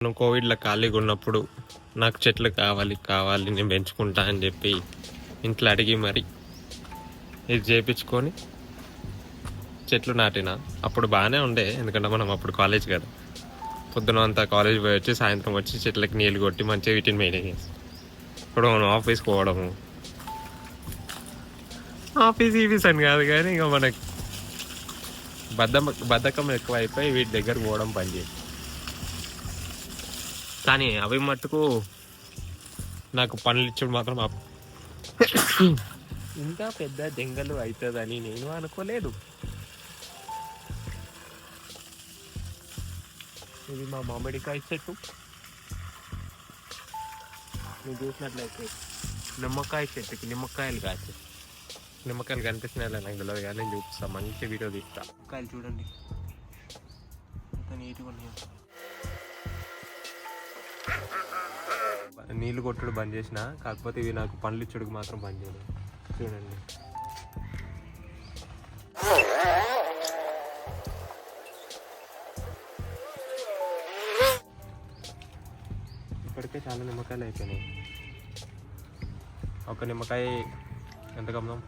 నేను కోవిడ్లో ఖాళీగా ఉన్నప్పుడు నాకు చెట్లు కావాలి నేను పెంచుకుంటా అని చెప్పి ఇంట్లో అడిగి మరి ఇది చేయించుకొని చెట్లు నాటిన. అప్పుడు బాగానే ఉండే, ఎందుకంటే మనం అప్పుడు కాలేజ్ కదా, పొద్దున అంతా కాలేజ్ పోయి వచ్చి సాయంత్రం వచ్చి చెట్లకి నీళ్ళు కొట్టి మంచిగా వీటిని మెయింటైన్ చేస్తాం. ఇప్పుడు మనం ఆఫీస్కి పోవడము, ఆఫీస్ అని కాదు కానీ ఇక మనకి బద్ధకం ఎక్కువ అయిపోయి వీటి దగ్గర పోవడం పని చేయాలి. కానీ అవి మట్టుకు నాకు పనులు ఇచ్చుడు మాత్రం ఇంకా పెద్ద జంగలు అవుతుందని నేను అనుకోలేదు. ఇది మా మామిడికాయ చెట్టు. మీరు చూసినట్లయితే నిమ్మకాయ చెట్టుకి నిమ్మకాయలు కాదు, నిమ్మకాయలు కనిపిస్తున్నాయి నాకు తెలియదు కానీ నేను చూపిస్తాను, మంచి వీడియో తీస్తా. కాయలు చూడండి ఎంత నీట్గా ఉన్నాయో. నీళ్ళు కొట్టుడు బంద్ చేసిన, కాకపోతే ఇవి నాకు పండ్లు ఇచ్చుడికి మాత్రం బంద్ చేయలేదు. చూడండి ఇప్పటికే చాలా నిమ్మకాయలు అయిపోయినాయి. ఒక నిమ్మకాయ ఎంత గమనం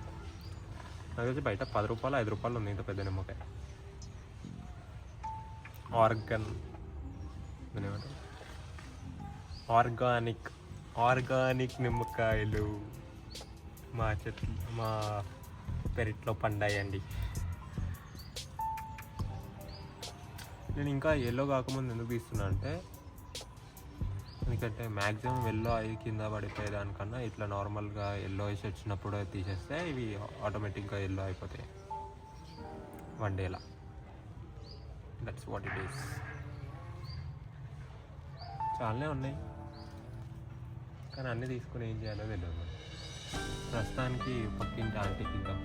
నాకు వచ్చి బయట 10 రూపాయలు 5 రూపాయలు ఉంది ఇంత పెద్ద నిమ్మకాయ. ఆర్గానిక్ నిమ్మకాయలు మా చెట్లు మా పెరట్లో పండాయండి. నేను ఇంకా ఎల్లో కాకముందు ఎందుకు తీస్తున్నా అంటే, ఎందుకంటే మ్యాక్సిమం ఎల్లో అయి కింద పడిపోయేదానికన్నా ఇట్లా నార్మల్గా ఎల్లో వేసి వచ్చినప్పుడు తీసేస్తే ఇవి ఆటోమేటిక్గా ఎల్లో అయిపోతాయి వన్ డేలా. That's what it is. చాలానే ఉన్నాయి కానీ అన్నీ తీసుకుని ఏం చేయాలో తెలియదు. ప్రస్తుతానికి పక్కింటి ఆంటీకి ఇద్దాం.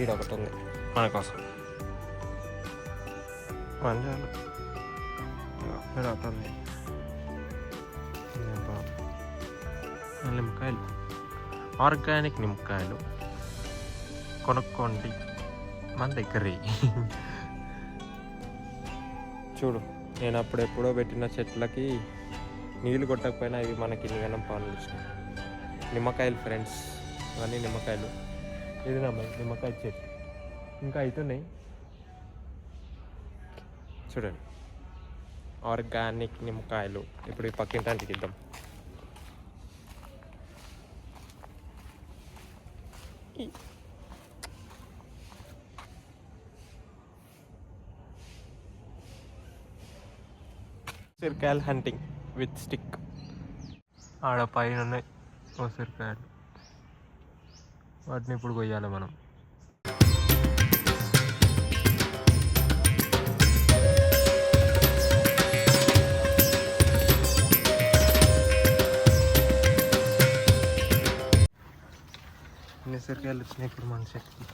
ఈడ ఒకటి ఉంది మన కోసం మంజాలు. ఈడ ఒకటి ఉంది నిమ్మకాయలు, ఆర్గానిక్ నిమ్మకాయలు కొనుక్కోండి మన దగ్గర. చూడు, నేను అప్పుడెప్పుడో పెట్టిన చెట్లకి నీళ్ళు కొట్టకపోయినా ఇవి మనకి నిగనం పనులు వచ్చినాయి. నిమ్మకాయలు ఫ్రెండ్స్, ఇవన్నీ నిమ్మకాయలు. ఇది నిమ్మకాయ చెట్టు ఇంకా అవుతున్నాయి చూడండి. ఆర్గానిక్ నిమ్మకాయలు. ఇప్పుడు ఈ పక్కింటానికి ఇద్దాం. ఉసిరికాయలు హంటింగ్ విత్ స్టిక్. ఆడ పైన ఉన్నాయి ఉసిరికాయలు, వాటిని ఇప్పుడు కొయ్యాలి మనం. ఉసిరికాయలు వచ్చినాయి ఇప్పుడు మన చెట్టుకి.